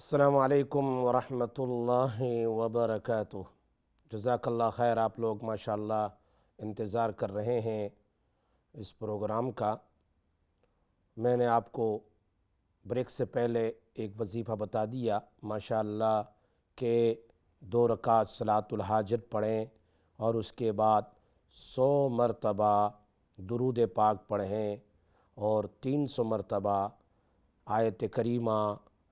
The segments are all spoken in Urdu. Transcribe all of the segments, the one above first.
السلام علیکم ورحمۃ اللہ وبرکاتہ۔ جزاک اللہ خیر۔ آپ لوگ ماشاءاللہ انتظار کر رہے ہیں اس پروگرام کا۔ میں نے آپ کو بریک سے پہلے ایک وظیفہ بتا دیا ماشاءاللہ کہ 2 رکعت صلاۃ الحاجت پڑھیں اور اس کے بعد 100 مرتبہ درود پاک پڑھیں اور 300 مرتبہ آیت کریمہ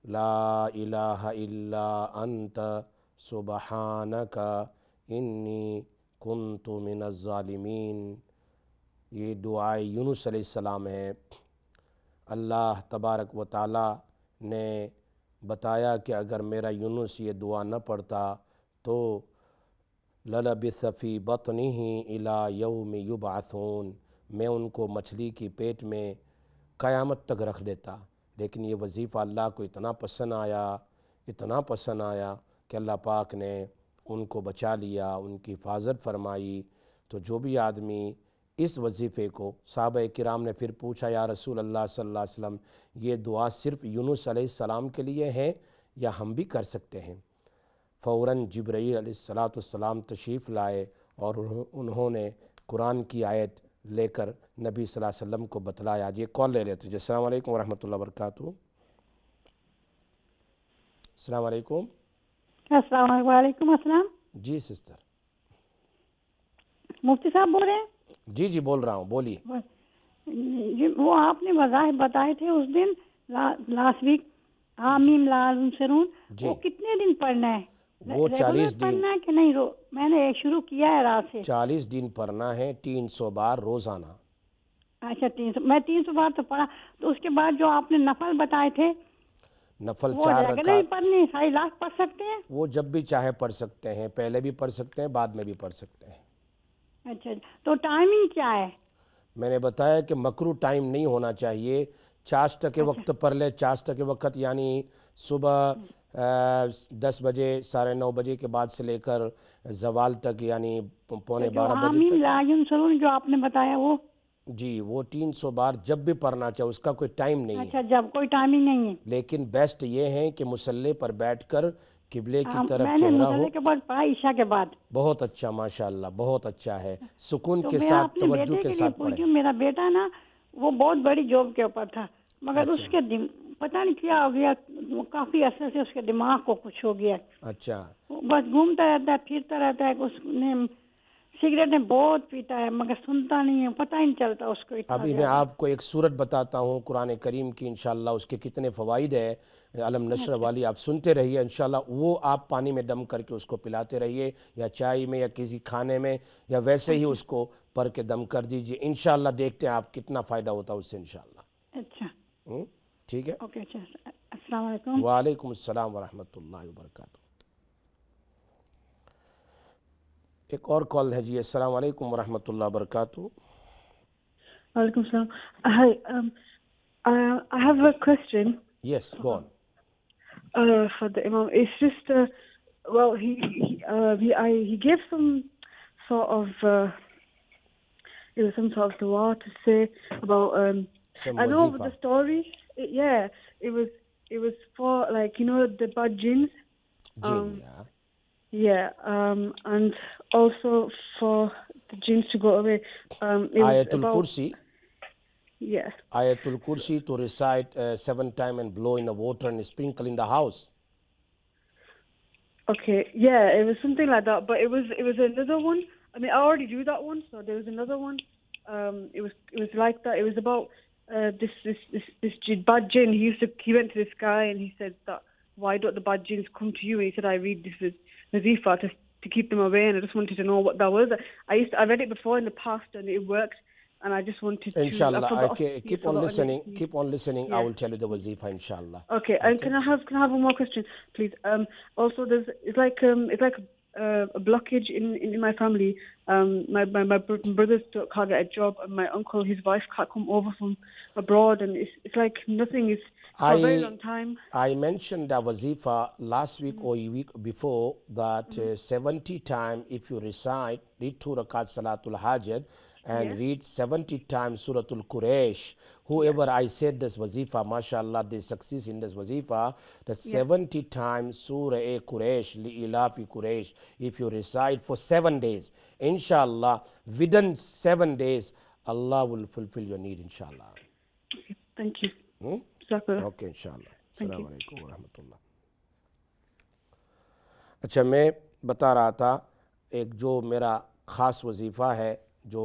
لا الہ الا انت سبحانک انی کنت من الظالمین، یہ دعائے یونس علیہ السلام ہے۔ اللہ تبارک و تعالی نے بتایا کہ اگر میرا یونس یہ دعا نہ پڑھتا تو لَلَبِثَ فِي بَطْنِهِ إِلَى يَوْمِ يُبْعَثُونَ، میں ان کو مچھلی کی پیٹ میں قیامت تک رکھ دیتا۔ لیکن یہ وظیفہ اللہ کو اتنا پسند آیا کہ اللہ پاک نے ان کو بچا لیا، ان کی حفاظت فرمائی۔ تو جو بھی آدمی اس وظیفے کو، صحابہ کرام نے پھر پوچھا یا رسول اللہ صلی اللہ علیہ وسلم یہ دعا صرف یونس علیہ السلام کے لیے ہے یا ہم بھی کر سکتے ہیں؟ فوراً جبرائیل علیہ السلام تشریف لائے اور انہوں نے قرآن کی آیت لے کر نبی صلی اللہ علیہ وسلم کو بتلایا۔ یہ کال لے لیتے ہیں۔ السلام علیکم ورحمۃ اللہ وبرکاتہ۔ السلام علیکم۔ السلام علیکم۔ وعلیکم السلام۔ جی سسٹر۔ مفتی صاحب بول رہے ہیں؟ جی بول رہا ہوں، بولیے۔ وہ آپ نے وظائف بتائے تھے اس دن لاسٹ ویک، حامیم لال انصرون، وہ کتنے دن پڑھنا ہے؟ وہ 40 دن پڑھنا ہے کہ نہیں؟ میں نے شروع کیا ہے رات سے۔ 40 دن پڑھنا ہے، 300 بار روزانہ۔ اچھا 300، میں 300 بار تو پڑھا۔ تو اس کے بعد جو آپ نے نفل بتائے تھے، نفل وہ 4 ریگولر رکعت پڑھنے ساری رات پڑھ سکتے ہیں؟ وہ جب بھی چاہے پڑھ سکتے ہیں، پہلے بھی پڑھ سکتے ہیں، بعد میں بھی پڑھ سکتے ہیں۔ اچھا، تو ٹائمنگ کیا ہے؟ میں نے بتایا کہ مکروہ ٹائم نہیں ہونا چاہیے۔ چاشت کے وقت پڑھ لے۔ چاشت کے وقت یعنی صبح 10 بجے 9:30 بجے کے بعد سے لے کر زوال تک، یعنی 11:15 بجے حامیم تک۔ لال انصرون جو آپ نے بتایا وہ؟ جی وہ 300 بار جب بھی پڑھنا چاہے، اس کا کوئی ٹائم نہیں ہے۔ اچھا، جب کوئی ٹائمنگ نہیں ہے۔ لیکن بیسٹ یہ ہے کہ مصلی پر بیٹھ کر قبلے کی طرف میں نے چہرہ ہو۔ مصلی کے بعد پڑھا، عشاء کے بعد۔ بہت اچھا، ماشاءاللہ بہت اچھا ہے۔ سکون تو کے میں ساتھ، اپنے توجہ بیٹے کے کے لیے ساتھ پوچھ پڑھیں۔ رہی ہوں، میرا بیٹا نا وہ بہت بڑی جاب کے اوپر تھا، مگر اس کے پتہ نہیں کیا ہو گیا، کافی عرصے سے اس کے دماغ کو کچھ ہو گیا۔ اچھا۔ بس گھومتا رہتا ہے، پھرتا رہتا ہے۔ اس نے سگریٹیں بہت پیتا ہے مگر سنتا نہیں ہے، پتہ ہی نہیں چلتا اس کو اتنا ابھی میں زیادہ۔ آپ کو ایک سورت بتاتا ہوں قرآن کریم کی، انشاءاللہ اس کے کتنے فوائد ہے، علم نشر والی، آپ سنتے رہیے انشاءاللہ۔ وہ آپ پانی میں دم کر کے اس کو پلاتے رہیے، یا چائے میں یا کسی کھانے میں، یا ویسے ہی اس کو پر کے دم کر دیجئے۔ انشاءاللہ دیکھتے ہیں آپ کتنا فائدہ ہوتا ہے اس سے انشاءاللہ۔ اچھا ٹھیک ہے۔ اوکے، اچھا، السلام علیکم۔ وعلیکم السلام ورحمۃ اللہ وبرکاتہ۔ ایک اور کال ہے جی۔ السلام علیکم ورحمۃ اللہ وبرکاتہ۔ Alaikum salam. Hi, I have a question. Yes, go on. For the Imam. It's just, well, he gave some sort of, it was some sort of dua to say about, Some I know wazifa. the story. It was for, like, you know, the bad jinns. Jinn, yeah. Yeah, and also for the jinns to go away. It was Ayatul about, Kursi. yes. Ayatul Kursi to recite 7 times and blow in the water and sprinkle in the house. Okay, yeah, it was something like that, but it was another one. I mean, I already do that one, so there was another one. It was like that. It was about this bad jinn. He went to this guy and he said that, why don't the bad jinns come to you? And he said, I read this wazifa to keep them away, and I just wanted to know what that was. I read it before in the past and it worked, and I just wanted to. Inshallah, keep on listening. Keep on listening. Yeah. I will tell you the wazifa, inshallah. Okay, and can I have one more question, please? Also, it's like a blockage in my family. My brothers can't get a job, and my uncle, his wife can't come over from abroad, and it's like nothing is for a very long time. I mentioned the wazifa last week or a week before that 70 times if you recite, read 2 rakat salatul hajat and read 70 times Surah Al-Quraysh. Whoever I said this wazifa, mashallah, they succeed in this wazifa, that 70 times Surah Quraysh, Li'ilafi Quraysh, if you recite for 7 days, inshallah, within 7 days, Allah will fulfill your need, inshallah. Thank you. Okay, inshallah. Assalamu alaikum wa rahmatullah. اچھا میں بتا رہا تھا ایک جو میرا خاص وظیفہ ہے جو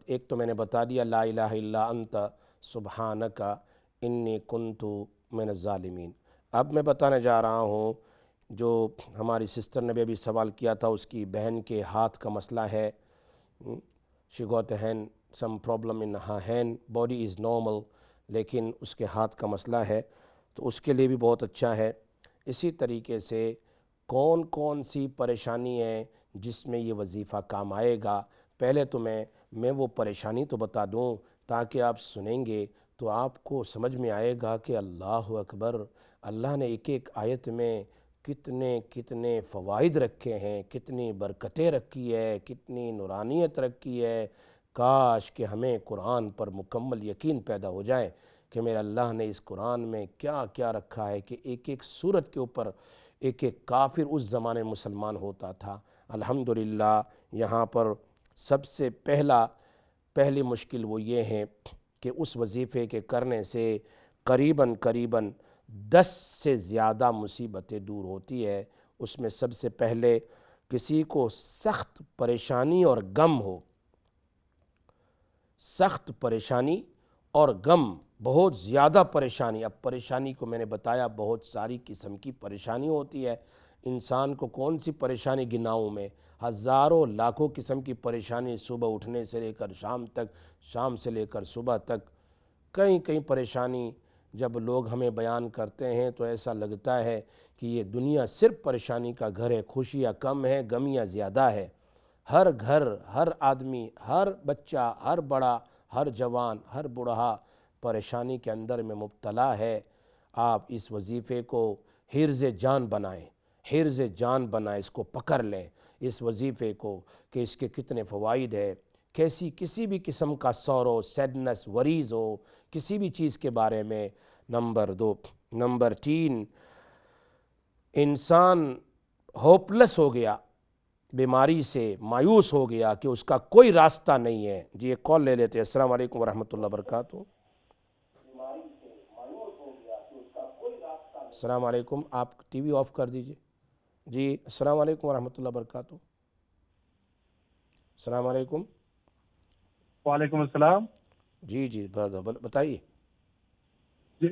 ایک تو میں نے بتا دیا لا الہ الا انت سبحانک انی کنت من الظالمین. اب میں بتانے جا رہا ہوں جو ہماری سسٹر نے بھی ابھی سوال کیا تھا, اس کی بہن کے ہاتھ کا مسئلہ ہے. she got a hand, some problem in her hand, body is normal, لیکن اس کے ہاتھ کا مسئلہ ہے, تو اس کے لیے بھی بہت اچھا ہے. اسی طریقے سے کون کون سی پریشانی ہے جس میں یہ وظیفہ کام آئے گا, پہلے تو میں وہ پریشانی تو بتا دوں تاکہ آپ سنیں گے تو آپ کو سمجھ میں آئے گا کہ اللہ اکبر, اللہ نے ایک ایک آیت میں کتنے کتنے فوائد رکھے ہیں, کتنی برکتیں رکھی ہے, کتنی نورانیت رکھی ہے. کاش کہ ہمیں قرآن پر مکمل یقین پیدا ہو جائے کہ میرے اللہ نے اس قرآن میں کیا کیا رکھا ہے, کہ ایک ایک سورت کے اوپر ایک ایک کافر اس زمانے میں مسلمان ہوتا تھا. الحمدللہ یہاں پر سب سے پہلی مشکل وہ یہ ہے کہ اس وظیفے کے کرنے سے قریباً 10 سے زیادہ مصیبتیں دور ہوتی ہے. اس میں سب سے پہلے کسی کو سخت پریشانی اور غم ہو, سخت پریشانی اور غم, بہت زیادہ پریشانی. اب پریشانی کو میں نے بتایا بہت ساری قسم کی پریشانی ہوتی ہے. انسان کو کون سی پریشانی گناؤں میں, ہزاروں لاکھوں قسم کی پریشانی, صبح اٹھنے سے لے کر شام تک, شام سے لے کر صبح تک, کئی پریشانی. جب لوگ ہمیں بیان کرتے ہیں تو ایسا لگتا ہے کہ یہ دنیا صرف پریشانی کا گھر ہے, خوشیاں کم ہیں, غمیاں زیادہ ہے. ہر گھر, ہر آدمی, ہر بچہ, ہر بڑا, ہر جوان, ہر بوڑھا پریشانی کے اندر میں مبتلا ہے. آپ اس وظیفے کو حرز جان بنائیں, حرز جان بنائیں, اس کو پکڑ لیں اس وظیفے کو کہ اس کے کتنے فوائد ہے. کسی بھی قسم کا سورو, سیڈنس, وریز ہو, کسی بھی چیز کے بارے میں. نمبر 2. نمبر 3, انسان ہوپلس ہو گیا, بیماری سے مایوس ہو گیا کہ اس کا کوئی راستہ نہیں ہے. جی ایک کال لے لیتے ہیں. السلام علیکم ورحمۃ اللہ وبرکاتہ. السلام علیکم, آپ ٹی وی آف کر دیجئے. جی السلام علیکم ورحمۃ اللہ وبرکاتہ. السلام علیکم. وعلیکم السلام. جی بتائیے. جی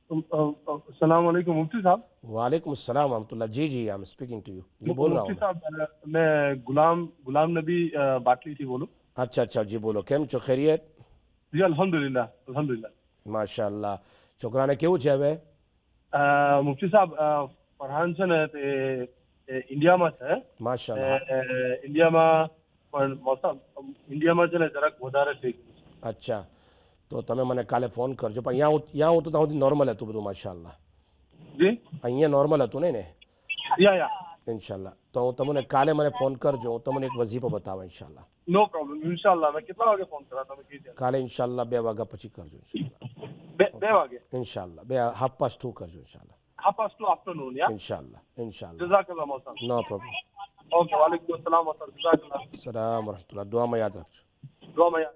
السلام علیکم مفتی صاحب. وعلیکم السلام ورحمۃ اللہ. جی I am speaking to you. جی بول رہا ہوں. مفتی صاحب میں غلام نبی باٹلی تھی بولو. اچھا جی بولو. કેમ છો, خیریت؟ جی الحمدللہ. ماشاء اللہ. છોકરાને કેવું છે હવે? મુફ્તી સાહેબ ફરહાન છે ને તે ઇન્ડિયામાં છે. માશાઅલ્લાહ. ઇન્ડિયામાં પણ મોસમ ઇન્ડિયામાં છે ને જરાક વધારે થઈ ગયું છે. અચ્છા, તો તમે મને કાલે ફોન કરજો. પણ અહીંયા હું તો ત્યાં સુધી નોર્મલ હતું બધું માશાઅલ્લાહ. જી અહીંયા નોર્મલ હતું ને? યા ઇન્શાલ્લાહ. તો હું તમને કાલે મને ફોન કરજો, હું તમને એક વઝીફો બતાવું ઇન્શાલ્લાહ. નો પ્રોબ્લેમ. ઇન્શાલ્લાહ. મેં કેટલા વાગે ફોન કરા તમે કીધું? કાલે ઇન્શાલ્લાહ 2 વાગ્યા પછી કરજો ઇન્શાલ્લાહ. 2 વાગે ઇન્શાલ્લાહ. 2:30 કરજો ઇન્શાલ્લાહ. 2:30 afternoon, yeah? ઇન્શાલ્લાહ. જઝાકલ્લાહ મોસમ. નો પ્રોબ્લેમ. ઓકે. વાલેકુમ અસલામ વરહમતુલ્લાહ. જઝાકલ્લાહ. સલામ વરહમતુલ્લાહ. દુઆમાં યાદ રાખજો દુઆમાં યાદ.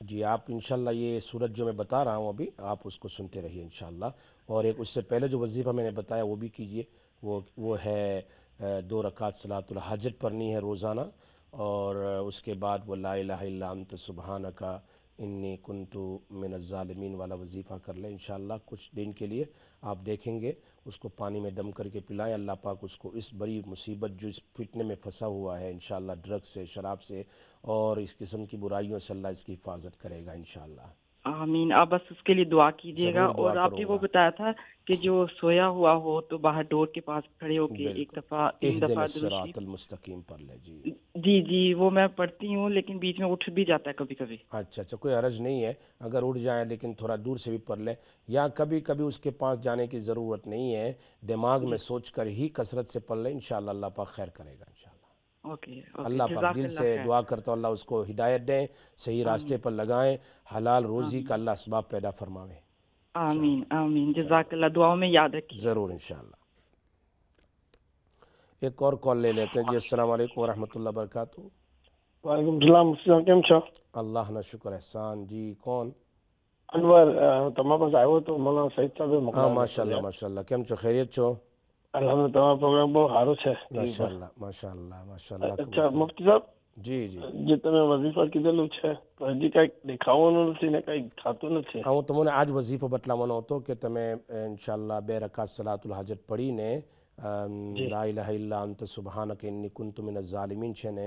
جی آپ انشاءاللہ یہ صورت جو میں بتا رہا ہوں ابھی آپ اس کو سنتے رہیے انشاءاللہ. اور ایک اس سے پہلے جو وظیفہ میں نے بتایا وہ بھی کیجئے. وہ ہے 2 رکعت صلاۃ الحاجت پڑھنی ہے روزانہ, اور اس کے بعد وہ لا الہ الا انت سبحانک انی کنت من الظالمین والا وظیفہ کر لیں انشاءاللہ کچھ دن کے لیے. آپ دیکھیں گے اس کو پانی میں دم کر کے پلائیں, اللہ پاک اس کو اس بڑی مصیبت جو اس فتنے میں پھنسا ہوا ہے انشاءاللہ ڈرگ سے, شراب سے اور اس قسم کی برائیوں سے, اللہ اس کی حفاظت کرے گا انشاءاللہ. آمین. آپ بس اس کے لیے دعا کیجیے گا. ضرور دعا اور آپ نے کروں وہ گا. بتایا تھا کہ جو سویا ہوا ہو تو باہر ڈور کے پاس کھڑے ہو کے ایک بالکل دفعہ 3 اہدنا دفعہ درود الصراط شریف. المستقیم پڑھ لے. جی جی وہ میں پڑھتی ہوں لیکن بیچ میں اٹھ بھی جاتا ہے کبھی کبھی. اچھا کوئی حرج نہیں ہے اگر اٹھ جائیں, لیکن تھوڑا دور سے بھی پڑھ لیں, یا کبھی کبھی اس کے پاس جانے کی ضرورت نہیں ہے, دماغ میں سوچ کر ہی کثرت سے پڑھ لیں انشاءاللہ اللہ پاک خیر کرے گا انشاءاللہ. اوکے اللہ پاک جزاک دل اللہ سے خیر. دعا کرتا ہوں اللہ اس کو ہدایت دیں, صحیح راستے پر لگائیں, حلال روزی کا اللہ اسباب پیدا فرماویں. آمین آمین. جزاک اللہ. دعاؤں میں یاد رکھیے. ضرور انشاءاللہ. ایک اور کال لے لیتے ہیں. جی السلام علیکم ورحمۃ اللہ وبرکاتہ. وعلیکم السلام. السلام કેમ છો? اللہ نا شکر احسان. جی کون؟ અનવર તમારા પાસે આવ્યો તો મને સહિત સાહેબે હા મોકલાવ્યો. માશાલ્લાહ માશાલ્લાહ. કેમ છો, ખૈરિયત છો? અલ્હમ્દુલિલ્લાહ તમારો પ્રોગ્રામ બહુ સારો છે. માશાલ્લાહ માશાલ્લાહ માશાલ્લાહ. અચ્છા મુફ્તી સાહેબ, જી જી જે તમે વઝીફા કીધેલું છે તો હજી કંઈક દેખાવાનું નથી ને કંઈક થતું નથી. હું તમને આજ વઝીફો બતલાવવાનો હતો કે તમે ઇન્શાઅલ્લાહ 2 રકાત સલાતુલ હાજત પઢીને લા ઇલાહા ઇલ્લા અંત સુબહાનક ઇન્ની કુન્તુ મિનઝ ઝાલિમીન છે ને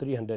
300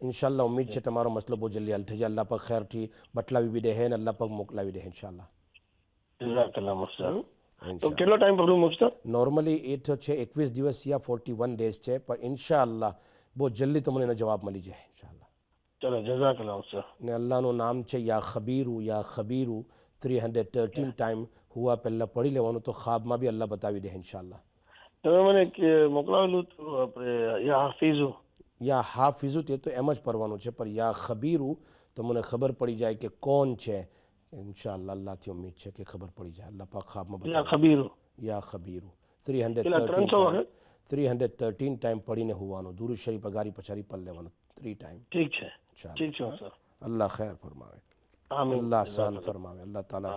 ઇન્શાઅલ્લાહ. ઉમ્મીદ છે તમારો મસલો બહુ જલ્દી હલ થઈ જાય. અલ્લાહ પાક ખૈરથી બતલાવી બી દે હે ને અલ્લાહ પાક મોકલાવી દે ઇન્શાઅલ્લાહ. જઝાકલ્લાહ મુફ્તી સાહેબ. તો કેટલો ટાઈમ પકડું મુફ્તી સાહેબ? નોર્મલી એ તો છે 21 દિવસ યા 41 ડેઝ છે, પણ ઇન્શાઅલ્લાહ બહુ જલ્દી તમને એનો જવાબ મળી જાય ઇન્શાઅલ્લાહ. ચલો જઝાકલ્લાહ મુફ્તી સાહેબ. ને અલ્લાહનું નામ છે યા ખબીરુ 313 ટાઈમ હુઆ પહેલાં પઢી લેવાનું તો ખ્વાબમાં બી અલ્લાહ બતાવી દે ઇન્શાઅલ્લાહ. તમે મને મોકલાવેલું હતું આપણે યા હાફિઝુ. યા હાફિઝુ તે તો એમ જ પઢવાનું છે, પણ યા ખબીરુ તો મને ખબર પડી જાય કે કોણ છે ઇન્શાઅલ્લાહ. અલ્લાહથી ઉમ્મીદ છે કે ખબર પડી જાય. અલ્લાહ પાક ખ્વાબમાં યા બતાવે. ખબીરુ. યા ખબીરુ 313 ટાઈમ પઢીને હોવાનું. દુરૂદ શરીફ અગારી પછાડી પઢ લેવાનું 3 ટાઈમ. ઠીક છે ઠીક છે સર. અલ્લાહ ખૈર ફરમાવે, આમીન. અલ્લાહ આસાન ફરમાવે, અલ્લાહ તાલા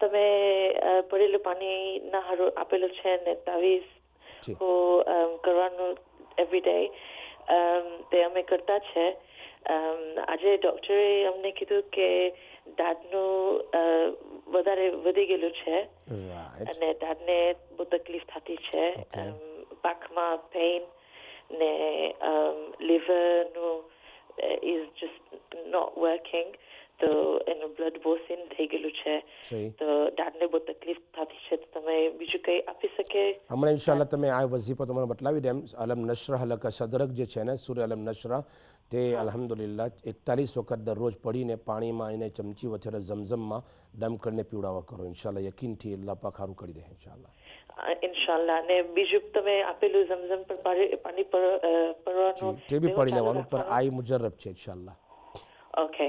તમે પડેલું પાણી ના હારું આપેલું છે ને તાવીઝ કરવાનું એવરી ડે તે અમે કરતા છે. આજે ડોક્ટરે અમને કીધું કે દાંતનું વધારે વધી ગયેલું છે અને દાંતને બહુ તકલીફ થતી છે. પાકમાં પેઇન ને લીવરનું ઇઝ જસ્ટ નોટ વર્કિંગ, તો એનું બ્લડ બહુ સીન થઈ ગયેલું છે, તો દાંતને બહુ તકલીફ થતી છે. તો તમે બીજું કંઈ આપી શકે? હમણાં ઇન્શાઅલ્લાહ તમે આ વઝીફો તમને બતલાવી દેમ. અલમ નશરહ લક સદરક જે છે ને સૂર્ય અલમ નશરહ તે અલ્હમ્દુલિલ્લાહ 41 વખત દરરોજ પડીને પાણીમાં એને ચમચી વચ્ચે ઝમઝમમાં ડમ કરીને પીવડાવવા કરો ઇન્શાઅલ્લાહ. યકીનથી અલ્લાહ પાક સારું કરી દે ઇન્શાઅલ્લાહ. ઇન્શાઅલ્લાહ. અને બીજું તમે આપેલું ઝમઝમ પર પાણી પરવાનું તે બી પડી લેવાનું, પર આઈ મુજરબ છે ઇન્શાઅલ્લાહ. ઓકે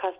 ખાસ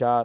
4,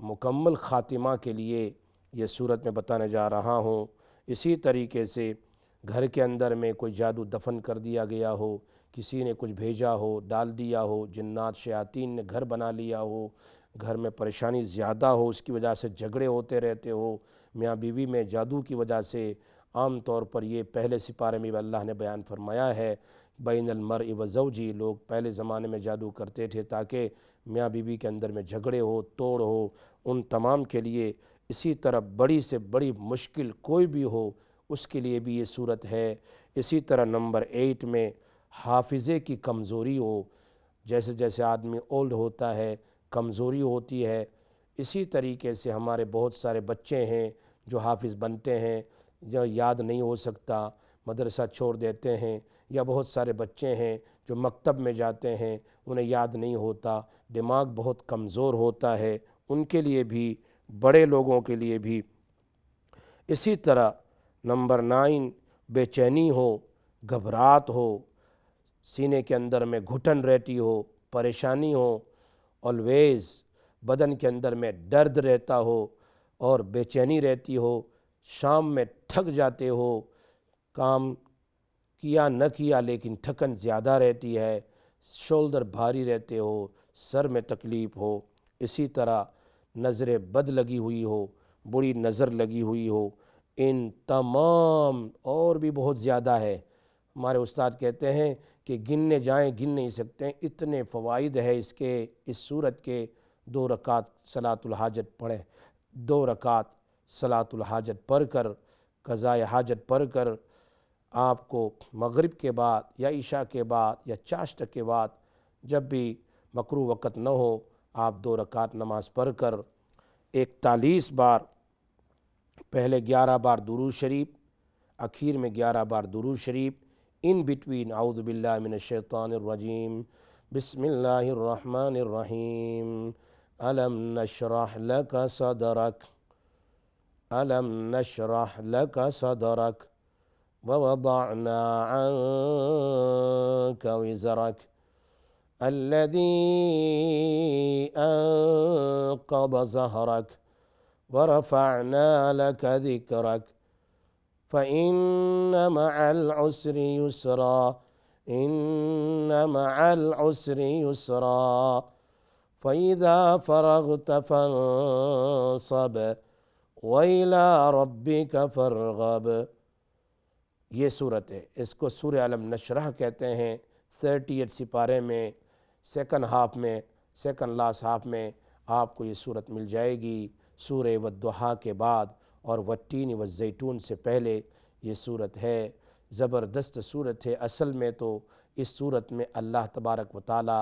مکمل خاتمہ کے لیے یہ صورت میں بتانے جا رہا ہوں۔ اسی طریقے سے گھر کے اندر میں کوئی جادو دفن کر دیا گیا ہو، کسی نے کچھ بھیجا ہو، ڈال دیا ہو، جنات شیاطین نے گھر بنا لیا ہو، گھر میں پریشانی زیادہ ہو، اس کی وجہ سے جھگڑے ہوتے رہتے ہو، میاں بیوی میں جادو کی وجہ سے، عام طور پر یہ پہلے سپارے میں اللہ نے بیان فرمایا ہے، بین المرء و زوجی، لوگ پہلے زمانے میں جادو کرتے تھے تاکہ میاں بیوی کے اندر میں جھگڑے ہو، توڑ ہو، ان تمام کے لیے۔ اسی طرح بڑی سے بڑی مشکل کوئی بھی ہو اس کے لیے بھی یہ صورت ہے۔ اسی طرح نمبر 8 میں حافظے کی کمزوری ہو، جیسے جیسے آدمی اولڈ ہوتا ہے کمزوری ہوتی ہے، اسی طریقے سے ہمارے بہت سارے بچے ہیں جو حافظ بنتے ہیں، جو یاد نہیں ہو سکتا، مدرسہ چھوڑ دیتے ہیں، یا بہت سارے بچے ہیں جو مکتب میں جاتے ہیں انہیں یاد نہیں ہوتا، دماغ بہت کمزور ہوتا ہے، ان کے لیے بھی، بڑے لوگوں کے لیے بھی۔ اسی طرح نمبر 9 بے چینی ہو، گھبراہٹ ہو، سینے کے اندر میں گھٹن رہتی ہو، پریشانی ہو، آلویز بدن کے اندر میں درد رہتا ہو اور بے چینی رہتی ہو، شام میں تھک جاتے ہو، کام کیا نہ کیا لیکن تھکن زیادہ رہتی ہے، شولڈر بھاری رہتے ہو، سر میں تکلیف ہو، اسی طرح نظر بد لگی ہوئی ہو، بری نظر لگی ہوئی ہو، ان تمام اور بھی بہت زیادہ ہے۔ ہمارے استاد کہتے ہیں کہ گننے جائیں گن نہیں سکتے، اتنے فوائد ہے اس صورت کے۔ 2 رکعت صلاۃ الحاجت پڑھیں، 2 رکعت صلاۃ الحاجت پڑھ کر، قضاء حاجت پڑھ کر، آپ کو مغرب کے بعد یا عشاء کے بعد یا چاشت کے بعد جب بھی مکروہ وقت نہ ہو، آپ 2 رکعت نماز پڑھ کر 41 بار، پہلے 11 بار درود شریف، اخیر میں 11 بار درود شریف، ان بٹوین اعوذ باللہ من الشیطان الرجیم، بسم اللہ الرحمن الرحیم، الم نشرح لک صدرک، الم نشرح لک صدرک ووضعنا عنك وزرك الذي أنقض ظهرك ورفعنا لك ذكرك فإن مع العسر يسرا إن مع العسر يسرا فإذا فرغت فانصب وإلى ربك فارغب۔ یہ صورت ہے، اس کو سورہ علم نشرح کہتے ہیں۔ 38 سپارے میں سیکنڈ لاسٹ ہاف میں آپ کو یہ صورت مل جائے گی، سورہ والضحیٰ کے بعد اور والتین والزیتون سے پہلے یہ صورت ہے۔ زبردست صورت ہے۔ اصل میں تو اس صورت میں اللہ تبارک و تعالی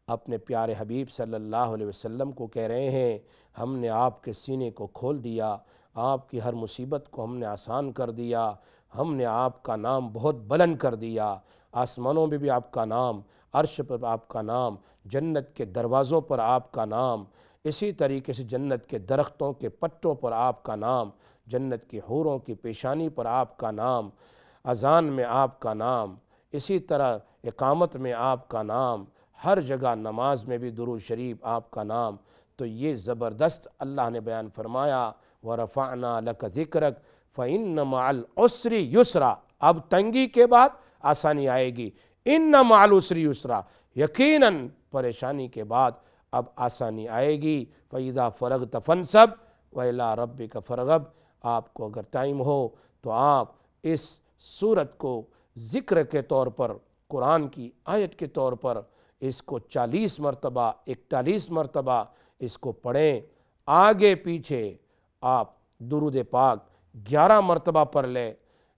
اپنے پیارے حبیب صلی اللہ علیہ وسلم کو کہہ رہے ہیں، ہم نے آپ کے سینے کو کھول دیا، آپ کی ہر مصیبت کو ہم نے آسان کر دیا، ہم نے آپ کا نام بہت بلند کر دیا، آسمانوں میں بھی آپ کا نام، عرش پر آپ کا نام، جنت کے دروازوں پر آپ کا نام، اسی طریقے سے جنت کے درختوں کے پتوں پر آپ کا نام، جنت کی حوروں کی پیشانی پر آپ کا نام، اذان میں آپ کا نام، اسی طرح اقامت میں آپ کا نام، ہر جگہ نماز میں بھی درود شریف آپ کا نام۔ تو یہ زبردست اللہ نے بیان فرمایا، وَرَفَعْنَا لَكَ ذِكْرَكَ فَإِنَّ مَعَ الْعُسْرِ يُسْرًا، اب تنگی کے بعد آسانی آئے گی، إِنَّ مَعَ الْعُسْرِ يُسْرًا، یقیناً پریشانی کے بعد اب آسانی آئے گی۔ فَإِذَا فَرَغْتَ فَانْصَبْ وَإِلَىٰ رَبِّكَ فَارْغَب۔ آپ کو اگر ٹائم ہو تو آپ اس سورت کو ذکر کے طور پر، قرآن کی آیت کے طور پر اس کو 40 مرتبہ 41 مرتبہ اس کو پڑھیں، آگے پیچھے آپ درود پاک 11 مرتبہ پڑھ لیں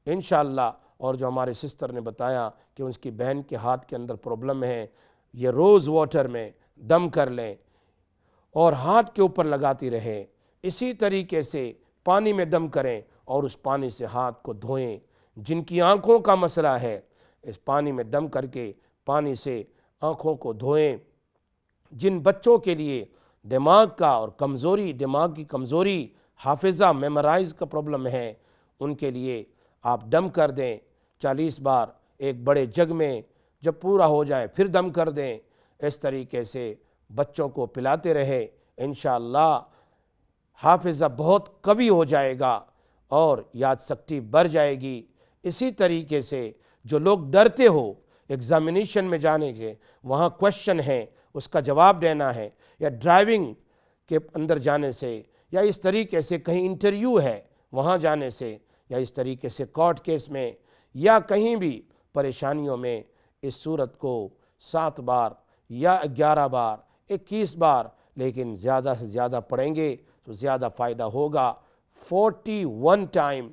انشاءاللہ۔ اور جو ہمارے سسٹر نے بتایا کہ اس کی بہن کے ہاتھ کے اندر پرابلم ہے، یہ روز واٹر میں دم کر لیں اور ہاتھ کے اوپر لگاتی رہیں، اسی طریقے سے پانی میں دم کریں اور اس پانی سے ہاتھ کو دھوئیں۔ جن کی آنکھوں کا مسئلہ ہے، اس پانی میں دم کر کے پانی سے آنکھوں کو دھوئیں۔ جن بچوں کے لیے دماغ کا اور دماغ کی کمزوری، حافظہ میمورائز کا پرابلم ہے، ان کے لیے آپ دم کر دیں 40 بار ایک بڑے جگ میں، جب پورا ہو جائے پھر دم کر دیں۔ اس طریقے سے بچوں کو پلاتے رہیں، انشاءاللہ حافظہ بہت قوی ہو جائے گا اور یاد سکتی بڑھ جائے گی۔ اسی طریقے سے جو لوگ ڈرتے ہو ایگزامینیشن میں جانے کے، وہاں کوشچن ہے اس کا جواب دینا ہے، یا ڈرائیونگ کے اندر جانے سے، یا اس طریقے سے کہیں انٹرویو ہے وہاں جانے سے، یا اس طریقے سے کورٹ کیس میں، یا کہیں بھی پریشانیوں میں اس سورت کو 7 بار یا 11 بار 21 بار لیکن زیادہ سے زیادہ پڑھیں گے تو زیادہ فائدہ ہوگا۔ 41 ٹائم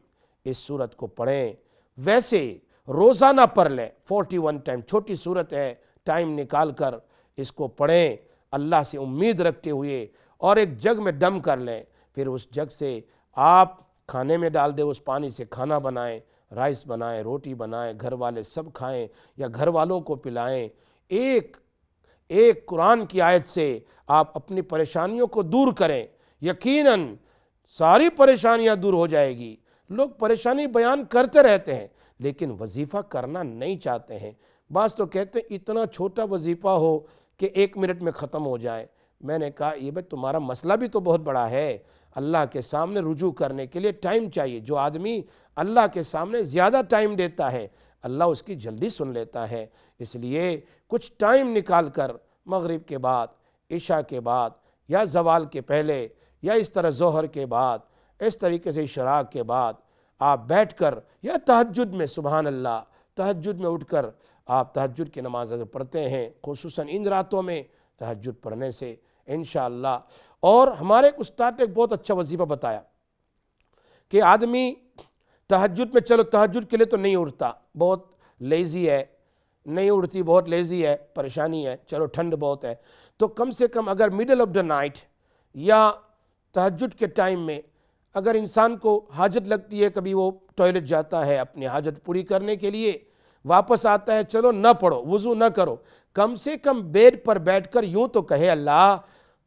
اس سورت کو پڑھیں، ویسے روزانہ پڑھ لیں 41 ٹائم، چھوٹی سورت ہے، ٹائم نکال کر اس کو پڑھیں اللہ سے امید رکھتے ہوئے، اور ایک جگ میں دم کر لیں، پھر اس جگ سے آپ کھانے میں ڈال دیں، اس پانی سے کھانا بنائیں، رائس بنائیں، روٹی بنائیں، گھر والے سب کھائیں یا گھر والوں کو پلائیں۔ ایک قرآن کی آیت سے آپ اپنی پریشانیوں کو دور کریں، یقیناً ساری پریشانیاں دور ہو جائے گی۔ لوگ پریشانی بیان کرتے رہتے ہیں لیکن وظیفہ کرنا نہیں چاہتے ہیں۔ بعض تو کہتے ہیں اتنا چھوٹا وظیفہ ہو کہ 1 منٹ میں ختم ہو جائے۔ میں نے کہا یہ بھائی تمہارا مسئلہ بھی تو بہت بڑا ہے، اللہ کے سامنے رجوع کرنے کے لیے ٹائم چاہیے۔ جو آدمی اللہ کے سامنے زیادہ ٹائم دیتا ہے اللہ اس کی جلدی سن لیتا ہے۔ اس لیے کچھ ٹائم نکال کر مغرب کے بعد، عشاء کے بعد، یا زوال کے پہلے، یا اس طرح ظہر کے بعد، اس طریقے سے اشراق کے بعد آپ بیٹھ کر، یا تہجد میں، سبحان اللہ، تہجد میں اٹھ کر آپ تہجد کی نماز اگر پڑھتے ہیں، خصوصاً ان راتوں میں تہجد پڑھنے سے انشاءاللہ۔ اور ہمارے استاد نے ایک بہت اچھا وظیفہ بتایا کہ آدمی تہجد میں، چلو تہجد کے لیے تو نہیں اٹھتا، بہت لیزی ہے، نہیں اٹھتی، بہت لیزی ہے، پریشانی ہے، چلو ٹھنڈ بہت ہے، تو کم سے کم اگر میڈل آف دا نائٹ یا تہجد کے ٹائم میں اگر انسان کو حاجت لگتی ہے، کبھی وہ ٹوائلٹ جاتا ہے اپنی حاجت پوری کرنے کے لیے، واپس آتا ہے، چلو نہ پڑھو، وضو نہ کرو، کم سے کم بیڈ پر بیٹھ کر یوں تو کہے اللہ،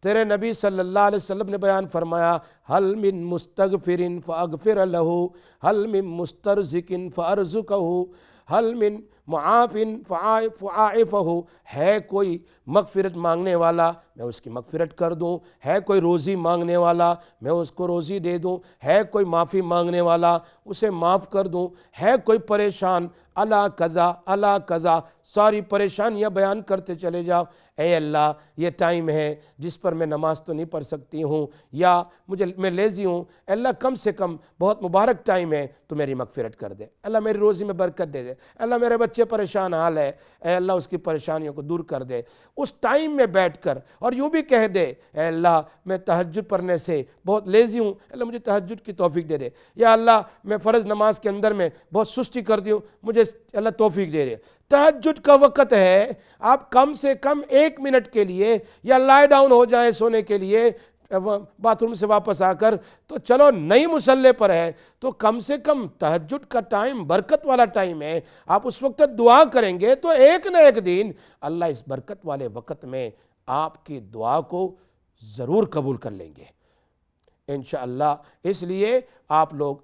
تیرے نبی صلی اللہ علیہ وسلم نے بیان فرمایا حل من مستغفر فاغفر له، حل من مسترزق فارزقہ، حل من معاف فعائفہ، ہے کوئی مغفرت مانگنے والا میں اس کی مغفرت کر دوں، ہے کوئی روزی مانگنے والا میں اس کو روزی دے دوں، ہے کوئی معافی مانگنے والا اسے معاف کر دوں، ہے کوئی پریشان اللہ قضا اللہ قضا، ساری پریشانیاں بیان کرتے چلے جاؤ۔ اے اللہ یہ ٹائم ہے جس پر میں نماز تو نہیں پڑھ سکتی ہوں، یا میں لیزی ہوں، اللہ کم سے کم بہت مبارک ٹائم ہے تو میری مغفرت کر دے، اللہ میری روزی میں برکت دے دے، اللہ میرے بچے پریشان حال ہے، اے اللہ اس کی پریشانیوں کو دور کر دے۔ اس ٹائم میں بیٹھ کر اور یوں بھی کہہ دے اے اللہ میں تہجد پڑھنے سے بہت لیزی ہوں، اللہ مجھے تہجد کی توفیق دے دے، یا اللہ میں فرض نماز کے اندر میں بہت سستی کرتی ہوں، مجھے اللہ توفیق دے دے۔ تہجد کا وقت ہے، آپ کم سے کم 1 منٹ کے لیے یا لائے ڈاؤن ہو جائیں سونے کے لیے باتھ روم سے واپس آ کر، تو چلو نئی مصلے پر ہے تو کم سے کم تہجد کا ٹائم برکت والا ٹائم ہے، آپ اس وقت دعا کریں گے تو ایک نہ ایک دن اللہ اس برکت والے وقت میں آپ کی دعا کو ضرور قبول کر لیں گے انشاءاللہ۔ اس لیے آپ لوگ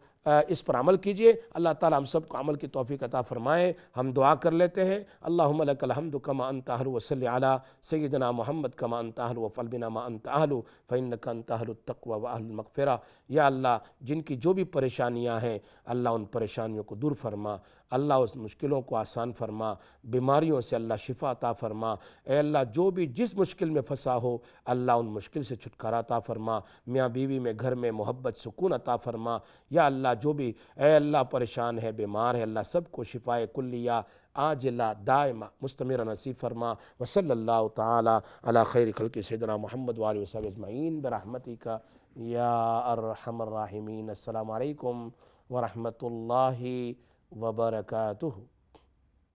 اس پر عمل کیجئے، اللہ تعالی ہم سب کو عمل کی توفیق عطا فرمائے۔ ہم دعا کر لیتے ہیں، اللہم لک الحمد کما انت اہل وصلی علی سیدنا محمد کما انت اہل وفعل بنا ما انت اہل فانک انت اہل التقوی و اہل المغفرہ۔ یا اللہ جن کی جو بھی پریشانیاں ہیں اللہ ان پریشانیوں کو دور فرما، اللہ اس مشکلوں کو آسان فرما، بیماریوں سے اللہ شفا عطا فرما، اے اللہ جو بھی جس مشکل میں پھنسا ہو اللہ ان مشکل سے چھٹکارا عطا فرما، میاں بیوی میں گھر میں محبت سکون عطا فرما۔ یا اللہ جو بھی اے اللہ پریشان ہے بیمار ہے اللہ سب کو شفائے کلیہ عاجلہ دائمہ مستمرہ نصیب فرما۔ وصلی اللہ تعالی علی خیر خلق سیدنا محمد وآلہ وصحبہ اجمعین برحمتک یا ارحم الراحمین۔ السلام علیکم ورحمۃ اللہ وبرکاتہ۔